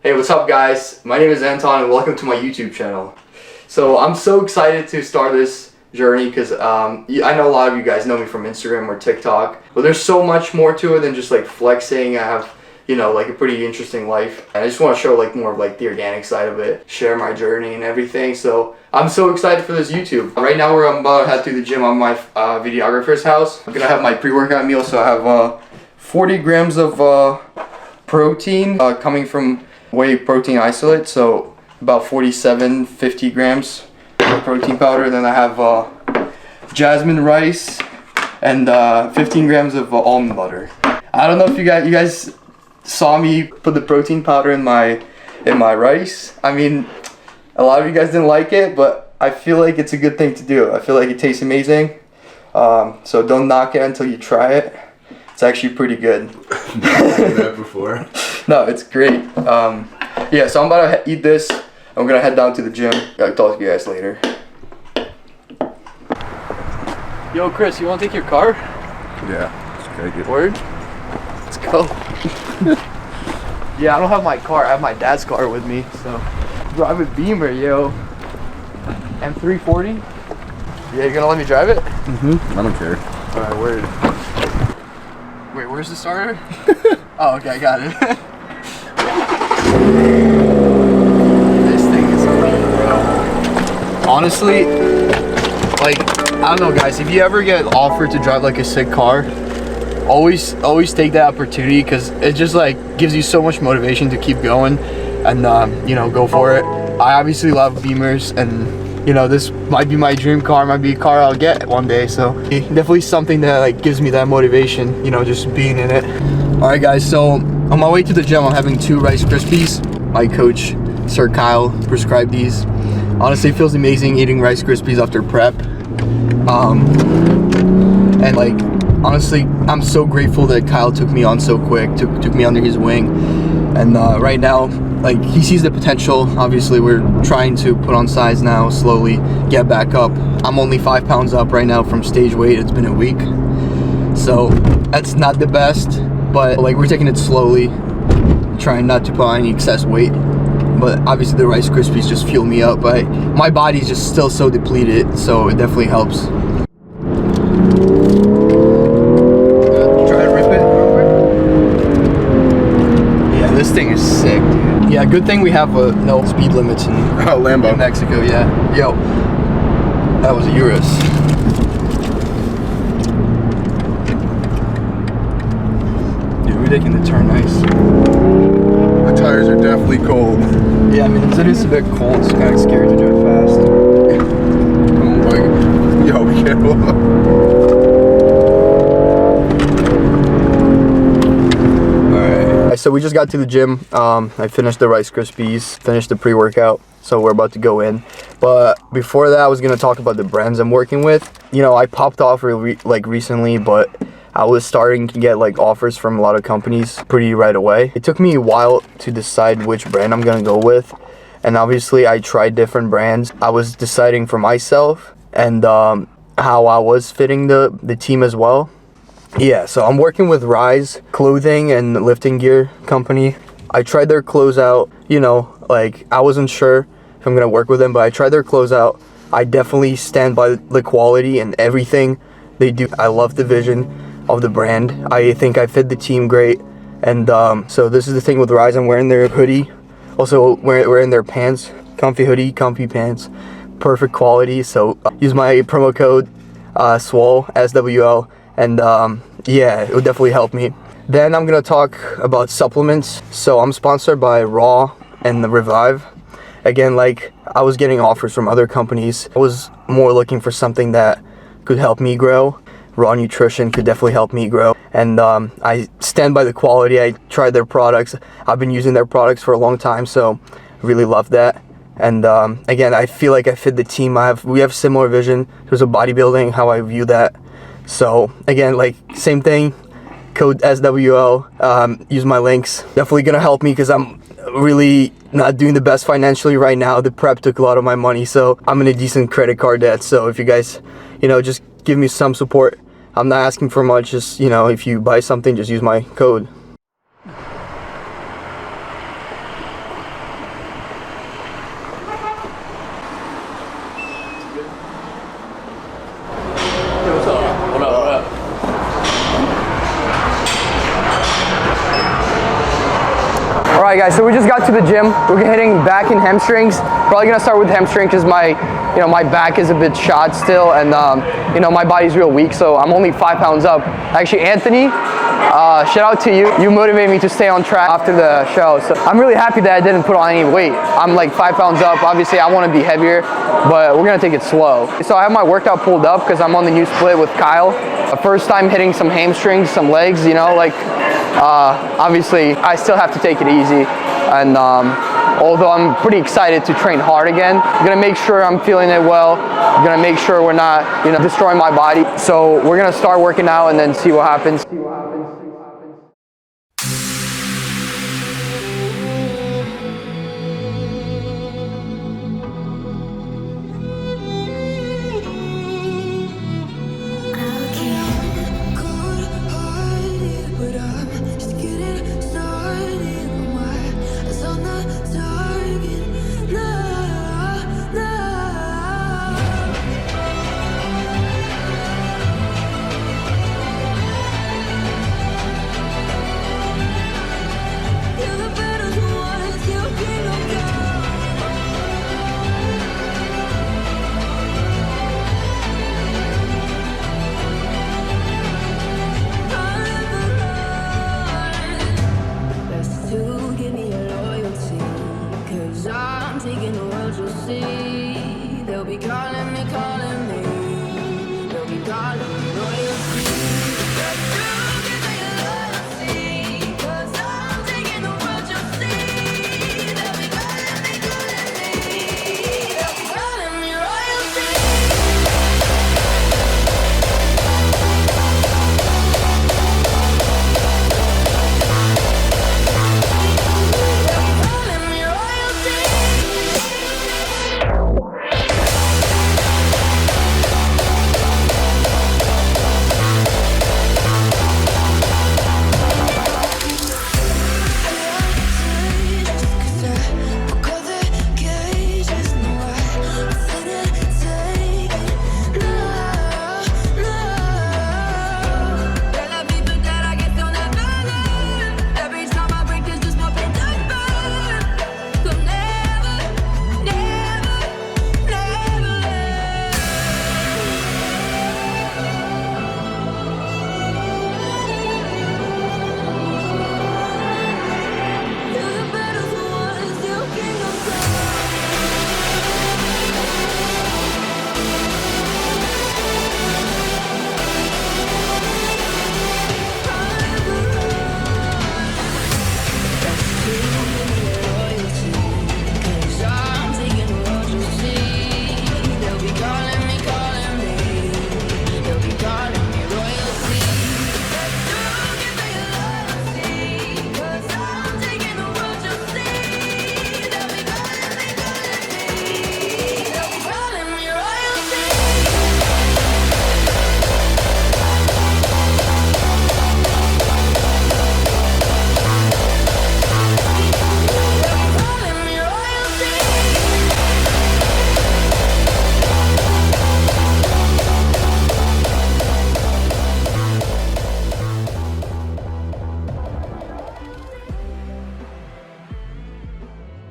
Hey, what's up guys? My name is Anton and welcome to my YouTube channel. So I'm so excited to start this journey because I know a lot of you guys know me from Instagram or TikTok, but there's so much more to it than just like flexing. I have, you know, like a pretty interesting life, and I just want to show like more of like the organic side of it, share my journey and everything. So I'm so excited for this YouTube. Right now I'm about to head to the gym on my videographer's house. I'm gonna have my pre-workout meal, so I have 40 grams of protein coming from whey protein isolate, so about 50 grams of protein powder. Then I have jasmine rice and 15 grams of almond butter. I don't know if you guys saw me put the protein powder in my rice. I mean, a lot of you guys didn't like it, but I feel like it's a good thing to do. I feel like it tastes amazing. So don't knock it until you try it. It's actually pretty good. Never seen that before. No, it's great. Yeah, so I'm about to eat this. I'm gonna head down to the gym. I'll talk to you guys later. Yo, Chris, you wanna take your car? Yeah, it's very good. Word? Let's go. Yeah, I don't have my car. I have my dad's car with me, so drive a Beamer, yo. M340. Yeah, you gonna let me drive it? I don't care. All right, word. Wait, where's the starter? Oh, okay, I got it. This thing is clean, bro. Honestly, like, I don't know, guys. If you ever get offered to drive like a sick car, always take that opportunity, because it just like gives you so much motivation to keep going and you know, go for it. I obviously love Beamers, and you know, this might be my dream car, might be a car I'll get one day, so definitely something that like gives me that motivation, you know, just being in it. All right guys, so on my way to the gym, I'm having 2 Rice Krispies. My coach, Sir Kyle, prescribed these. Honestly, it feels amazing eating Rice Krispies after prep. And like, honestly, I'm so grateful that Kyle took me on so quick, took me under his wing. And right now, like, he sees the potential. Obviously, we're trying to put on size now, slowly get back up. I'm only 5 pounds up right now from stage weight. It's been a week, so that's not the best, but like, we're taking it slowly, trying not to put on any excess weight. But obviously the Rice Krispies just fuel me up. My body's just still so depleted, so it definitely helps. Try to rip it real quick. Yeah, this thing is sick, dude. Yeah, good thing we have no speed limits in Lambo. Mexico. Yeah. Yo, that was a Urus. Dude, we're taking the turn nice. The tires are definitely cold. Yeah, I mean, it is a bit cold. It's kind of scary to drive fast. Oh my god. Yo, be careful. So we just got to the gym. I finished the Rice Krispies, finished the pre-workout, so we're about to go in. But before that, I was gonna talk about the brands I'm working with. You know, I popped off recently, but I was starting to get like offers from a lot of companies pretty right away. It took me a while to decide which brand I'm gonna go with, and obviously I tried different brands. I was deciding for myself and how I was fitting the team as well. Yeah, so I'm working with Rise Clothing and Lifting Gear Company. I tried their clothes out, you know, like, I wasn't sure if I'm gonna work with them, but I tried their clothes out. I definitely stand by the quality and everything they do. I love the vision of the brand. I think I fit the team great. And so this is the thing with Rise. I'm wearing their hoodie, also wearing their pants, comfy hoodie, comfy pants, perfect quality. So use my promo code SWOL, SWL. And yeah, it would definitely help me. Then I'm gonna talk about supplements. So I'm sponsored by Raw and the Revive. Again, like, I was getting offers from other companies. I was more looking for something that could help me grow. Raw Nutrition could definitely help me grow. And I stand by the quality. I tried their products. I've been using their products for a long time, so I really love that. And again, I feel like I fit the team. We have similar vision in terms of bodybuilding, how I view that. So again, like, same thing, code SWL, use my links. Definitely gonna help me because I'm really not doing the best financially right now. The prep took a lot of my money, so I'm in a decent credit card debt. So if you guys, you know, just give me some support. I'm not asking for much, just, you know, if you buy something, just use my code. Alright guys, so we just got to the gym. We're hitting back and hamstrings. Probably gonna start with hamstring because my back is a bit shot still, and my body's real weak, so I'm only 5 pounds up. Actually, Anthony, shout out to you. You motivated me to stay on track after the show. So I'm really happy that I didn't put on any weight. I'm like 5 pounds up. Obviously, I want to be heavier, but we're gonna take it slow. So I have my workout pulled up because I'm on the new split with Kyle. First time hitting some hamstrings, some legs, obviously I still have to take it easy, and although I'm pretty excited to train hard again, I'm gonna make sure I'm feeling it well. I'm gonna make sure we're not destroying my body. So we're gonna start working out and then see what happens.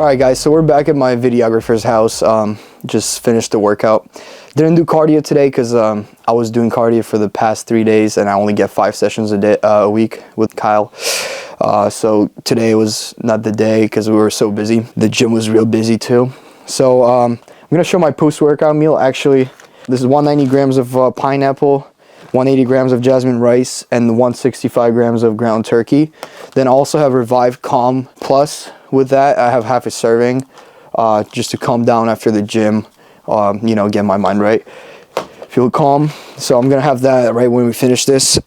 Alright guys, so we're back at my videographer's house. Just finished the workout. Didn't do cardio today because I was doing cardio for the past 3 days and I only get 5 sessions a week with Kyle. So today was not the day because we were so busy. The gym was real busy too. So I'm going to show my post-workout meal. Actually, this is 190 grams of pineapple, 180 grams of jasmine rice, and 165 grams of ground turkey. Then I also have Revive Calm Plus. With that, I have half a serving just to calm down after the gym, get my mind right, feel calm. So I'm gonna have that right when we finish this.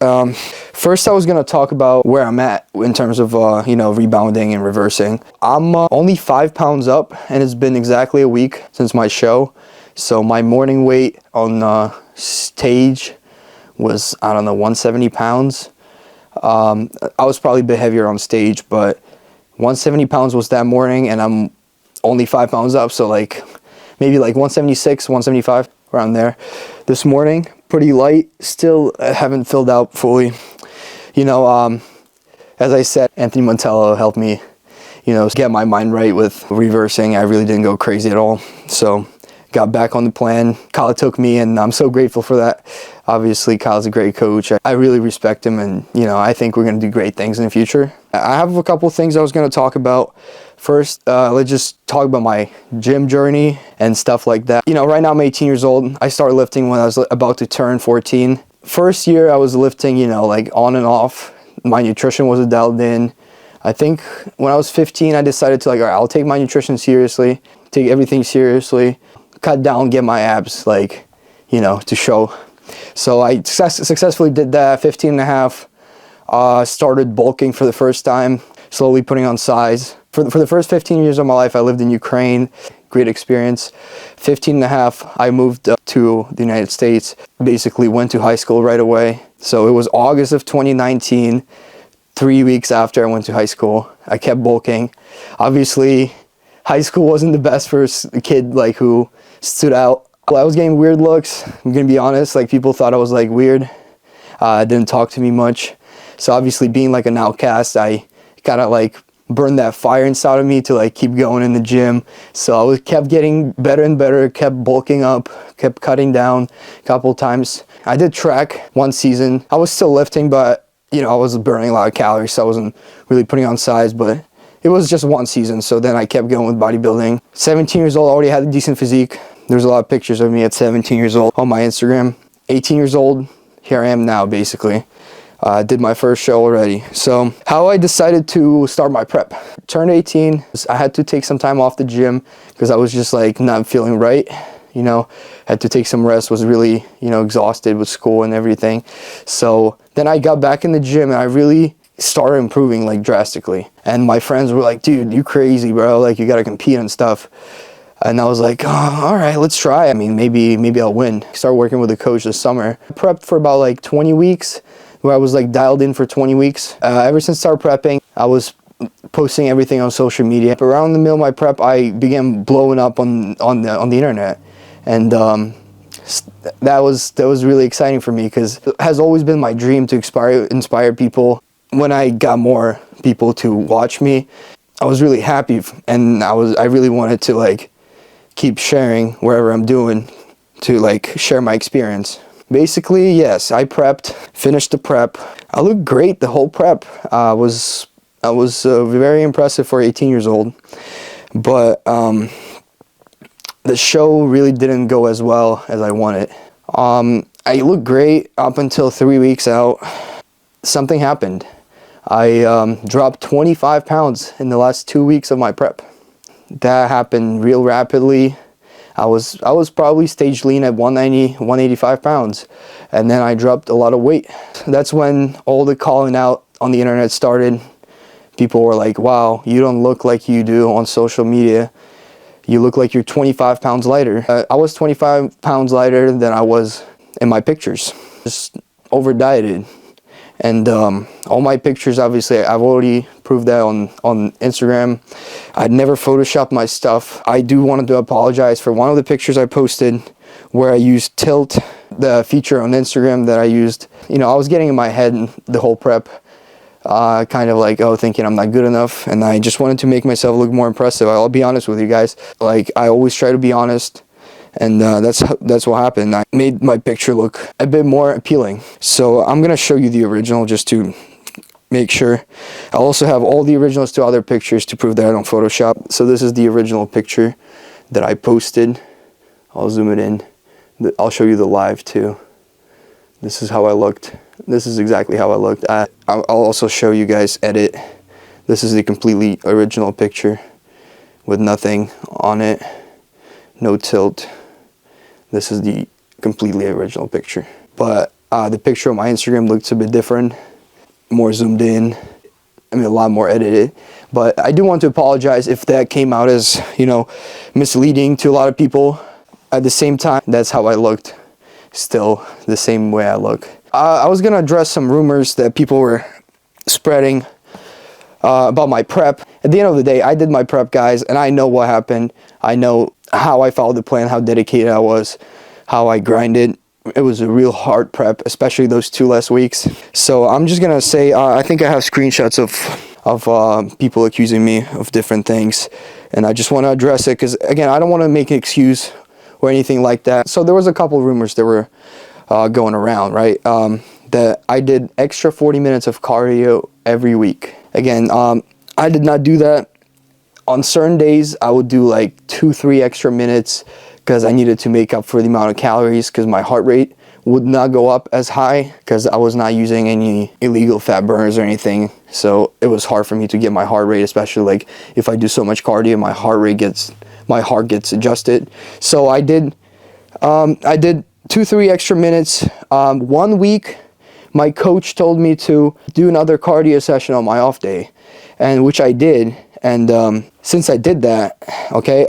First, I was gonna talk about where I'm at in terms of rebounding and reversing. I'm only 5 pounds up, and it's been exactly a week since my show. So my morning weight on stage was, I don't know, 170 pounds. I was probably a bit heavier on stage, but 170 pounds was that morning, and I'm only 5 pounds up, so maybe 176, 175, around there. This morning, pretty light, still haven't filled out fully. As I said, Anthony Montello helped me, get my mind right with reversing. I really didn't go crazy at all. So got back on the plan. Kyle took me, and I'm so grateful for that. Obviously, Kyle's a great coach. I really respect him, and I think we're going to do great things in the future. I have a couple things I was going to talk about. First, let's just talk about my gym journey and stuff like that. Right now I'm 18 years old. I started lifting when I was about to turn 14. First year I was lifting, like on and off. My nutrition wasn't dialed in. I think when I was 15, I decided to all right, I'll take my nutrition seriously, take everything seriously, cut down, get my abs, to show. So I successfully did that, 15 and a half. Started bulking for the first time, slowly putting on size. For the first 15 years of my life, I lived in Ukraine. Great experience. 15 and a half, I moved up to the United States. Basically went to high school right away. So it was August of 2019, 3 weeks after I went to high school. I kept bulking. Obviously, high school wasn't the best for a kid who stood out. I was getting weird looks. I'm gonna be honest. People thought I was weird. Didn't talk to me much. So obviously, being an outcast, I kind of burned that fire inside of me to keep going in the gym. So I kept getting better and better, kept bulking up, kept cutting down a couple times. I did track one season. I was still lifting, but I was burning a lot of calories, so I wasn't really putting on size, but it was just one season. So then I kept going with bodybuilding. 17 years old, already had a decent physique. There's a lot of pictures of me at 17 years old on my Instagram. 18 years old, here I am now, basically. Did my first show already. So how I decided to start my prep. Turned 18, I had to take some time off the gym because I was just not feeling right. Had to take some rest, was really, exhausted with school and everything. So then I got back in the gym and I really started improving drastically. And my friends were like, dude, you crazy, bro. You got to compete and stuff. And I was like, oh, all right, let's try. Maybe I'll win. Started working with a coach this summer. Prepped for about 20 weeks. Where I was dialed in for 20 weeks. Ever since I started prepping, I was posting everything on social media. Around the middle of my prep, I began blowing up on the internet, and that was really exciting for me because it has always been my dream to inspire people. When I got more people to watch me, I was really happy, and I really wanted to keep sharing wherever I'm doing to share my experience. Basically, yes, I prepped, finished the prep. I looked great the whole prep. I was very impressive for 18 years old, but the show really didn't go as well as I wanted. I looked great up until 3 weeks out. Something happened. I dropped 25 pounds in the last 2 weeks of my prep. That happened real rapidly. I was probably stage lean at 190, 185 pounds. And then I dropped a lot of weight. That's when all the calling out on the internet started. People were like, wow, you don't look like you do on social media. You look like you're 25 pounds lighter. I was 25 pounds lighter than I was in my pictures. Just over dieted. And all my pictures, obviously, I've already proved that on Instagram. I'd never photoshopped my stuff. I do want to apologize for one of the pictures I posted where I used Tilt, the feature on Instagram that I used. I was getting in my head the whole prep, kind of thinking I'm not good enough. And I just wanted to make myself look more impressive. I'll be honest with you guys. I always try to be honest. And that's what happened. I made my picture look a bit more appealing. So I'm gonna show you the original just to make sure. I also have all the originals to other pictures to prove that I don't Photoshop. So this is the original picture that I posted. I'll zoom it in. I'll show you the live too. This is how I looked. This is exactly how I looked. I'll also show you guys edit. This is the completely original picture with nothing on it, no tilt. This is the completely original picture. But the picture on my Instagram looks a bit different, more zoomed in, a lot more edited. But I do want to apologize if that came out as, misleading to a lot of people. At the same time, that's how I looked. Still the same way I look. I was gonna address some rumors that people were spreading about my prep. At the end of the day, I did my prep, guys, and I know what happened. I know how I followed the plan, how dedicated I was, how I grinded. It was a real hard prep, especially those 2 last weeks. So I'm just gonna say, I think I have screenshots of people accusing me of different things, and I just want to address it because, again, I don't want to make an excuse or anything like that. So there was a couple of rumors that were going around, right? That I did extra 40 minutes of cardio every week. Again, I did not do that. On certain days, I would do like 2-3 extra minutes because I needed to make up for the amount of calories, because my heart rate would not go up as high because I was not using any illegal fat burners or anything. So it was hard for me to get my heart rate, especially like if I do so much cardio, my heart gets adjusted. So I did 2-3 extra minutes. 1 week, my coach told me to do another cardio session on my off day, and which I did. And since I did that, okay,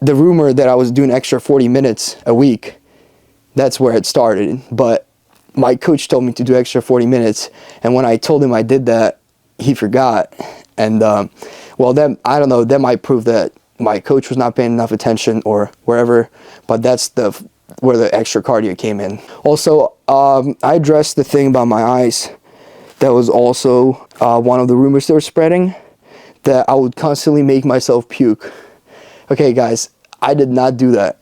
the rumor that I was doing extra 40 minutes a week, that's where it started. But my coach told me to do extra 40 minutes, and when I told him I did that, he forgot. And well, then I don't know, that might prove that my coach was not paying enough attention or wherever, but that's where the extra cardio came in. Also, I addressed the thing about my eyes. That was also one of the rumors that were spreading, that I would constantly make myself puke. Okay, guys, I did not do that.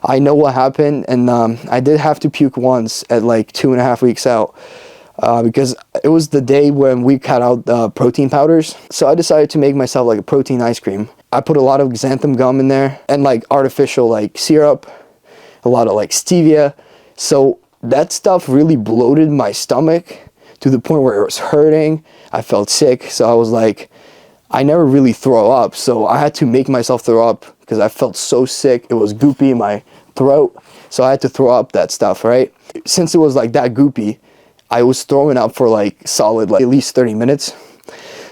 I know what happened, and I did have to puke once at like 2.5 weeks out because it was the day when we cut out protein powders. So I decided to make myself like a protein ice cream. I put a lot of xanthan gum in there and like artificial like syrup, a lot of like stevia. So that stuff really bloated my stomach to the point where it was hurting. I felt sick, so I was like, I never really throw up, so I had to make myself throw up because I felt so sick. It was goopy in my throat, so I had to throw up that stuff, right? Since it was like that goopy, I was throwing up for like solid, like at least 30 minutes.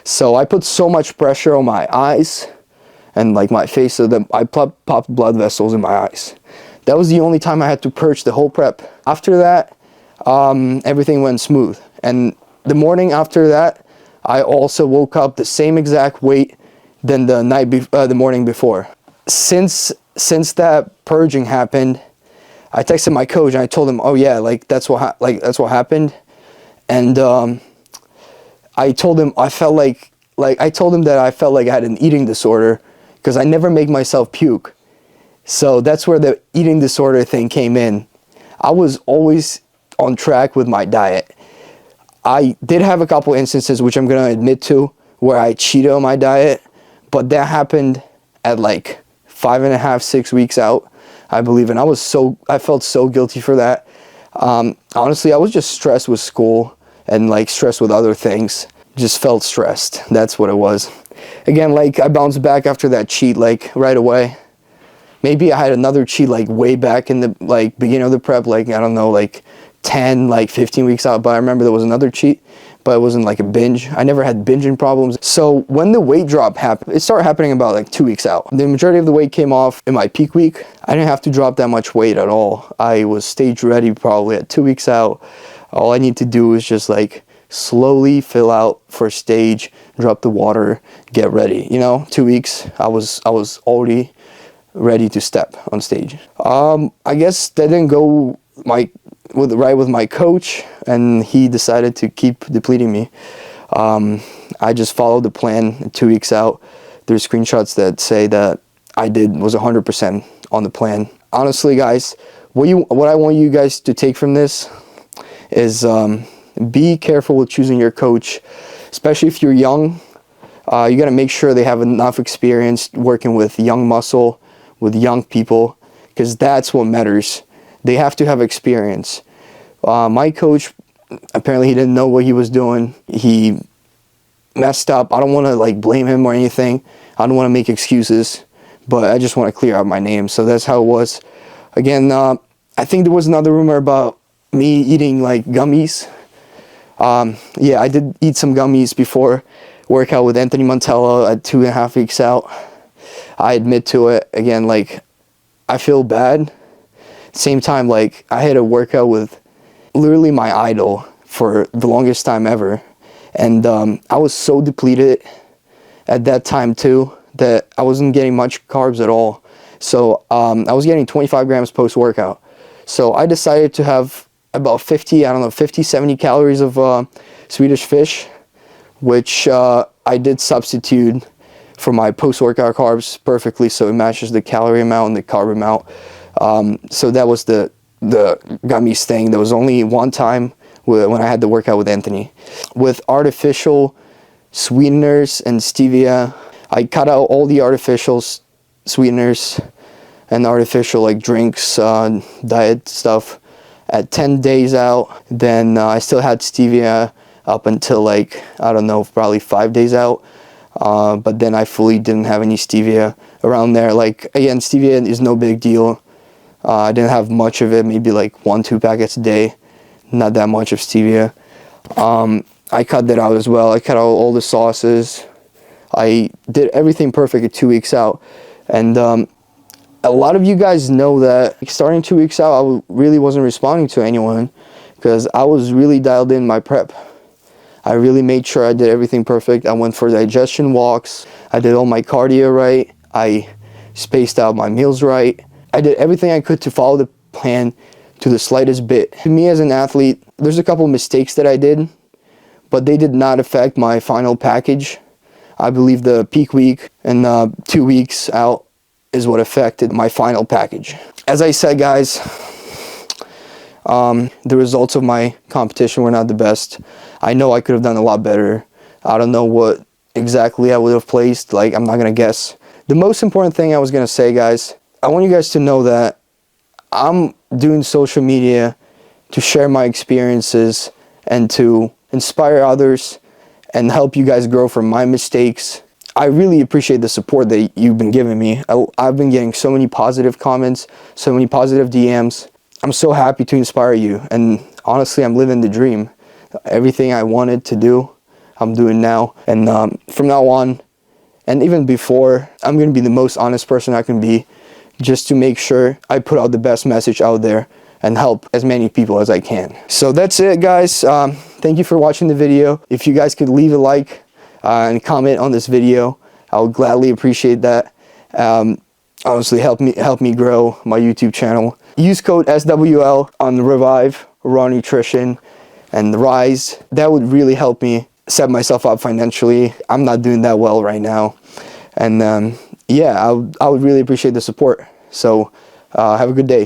So I put so much pressure on my eyes and like my face, so that I popped blood vessels in my eyes. That was the only time I had to purge the whole prep. After that, everything went smooth. And the morning after that, I also woke up the same exact weight than the morning before. Since that purging happened, I texted my coach and I told him, "Oh yeah, like that's what happened." And I told him I told him that I felt like I had an eating disorder because I never make myself puke. So that's where the eating disorder thing came in. I was always on track with my diet. I did have a couple instances, which I'm going to admit to, where I cheated on my diet, but that happened at like 5.5, 6 weeks out, I believe, and I felt so guilty for that. Honestly, I was just stressed with school and like stressed with other things. Just felt stressed. That's what it was. Again, like I bounced back after that cheat like right away. Maybe I had another cheat like way back in the like beginning of the prep, like I don't know, like 10, like 15 weeks out, but I remember there was another cheat, but it wasn't like a binge. I never had binging problems. So when the weight drop happened, it started happening about like 2 weeks out. The majority of the weight came off in my peak week. I didn't have to drop that much weight at all. I was stage ready probably at 2 weeks out. All I need to do is just like slowly fill out for stage, drop the water, get ready. 2 weeks, I was already ready to step on stage. I guess that didn't go with my coach, and he decided to keep depleting me. I just followed the plan 2 weeks out. There's screenshots that say that was 100% on the plan. Honestly, guys, what I want you guys to take from this is be careful with choosing your coach, especially if you're young. You got to make sure they have enough experience working with young muscle, with young people, because that's what matters. They have to have experience. My coach, apparently he didn't know what he was doing. He messed up. I don't want to like blame him or anything. I don't want to make excuses, but I just want to clear out my name. So that's how it was. Again, I think there was another rumor about me eating like gummies. Yeah, I did eat some gummies before workout with Anthony Montello at 2.5 weeks out. I admit to it. Again, like I feel bad. Same time, like I had a workout with literally my idol for the longest time ever, and I was so depleted at that time too that I wasn't getting much carbs at all. So I was getting 25 grams post workout. So I decided to have about 50, 70 calories of Swedish fish which I did substitute for my post-workout carbs perfectly, so it matches the calorie amount and the carb amount. So that was the got me staying. There was only one time when I had to work out with Anthony. With artificial sweeteners and stevia, I cut out all the artificial sweeteners and artificial like drinks, diet stuff at 10 days out. Then I still had stevia up until like, I don't know, probably 5 days out. But then I fully didn't have any stevia around there. Like, again, stevia is no big deal. I didn't have much of it, maybe like 1-2 packets a day. Not that much of stevia. I cut that out as well. I cut out all the sauces. I did everything perfect at 2 weeks out. And a lot of you guys know that starting 2 weeks out, I really wasn't responding to anyone because I was really dialed in my prep. I really made sure I did everything perfect. I went for digestion walks. I did all my cardio right. I spaced out my meals right. I did everything I could to follow the plan to the slightest bit. To me as an athlete, there's a couple mistakes that I did, but they did not affect my final package. I believe the peak week and 2 weeks out is what affected my final package. As I said, guys, the results of my competition were not the best. I know I could have done a lot better. I don't know what exactly I would have placed. Like, I'm not gonna guess. The most important thing I was gonna say, guys, I want you guys to know that I'm doing social media to share my experiences and to inspire others and help you guys grow from my mistakes. I really appreciate the support that you've been giving me. I've been getting so many positive comments, so many positive DMs. I'm so happy to inspire you, and honestly, I'm living the dream. Everything I wanted to do, I'm doing now. And from now on, and even before, I'm going to be the most honest person I can be, just to make sure I put out the best message out there and help as many people as I can. So that's it, guys. Thank you for watching the video. If you guys could leave a like and comment on this video, I would gladly appreciate that. Honestly, help me grow my YouTube channel. Use code SWL on the Revive, Raw Nutrition, and the Rise. That would really help me set myself up financially. I'm not doing that well right now. And yeah, I would really appreciate the support. So have a good day.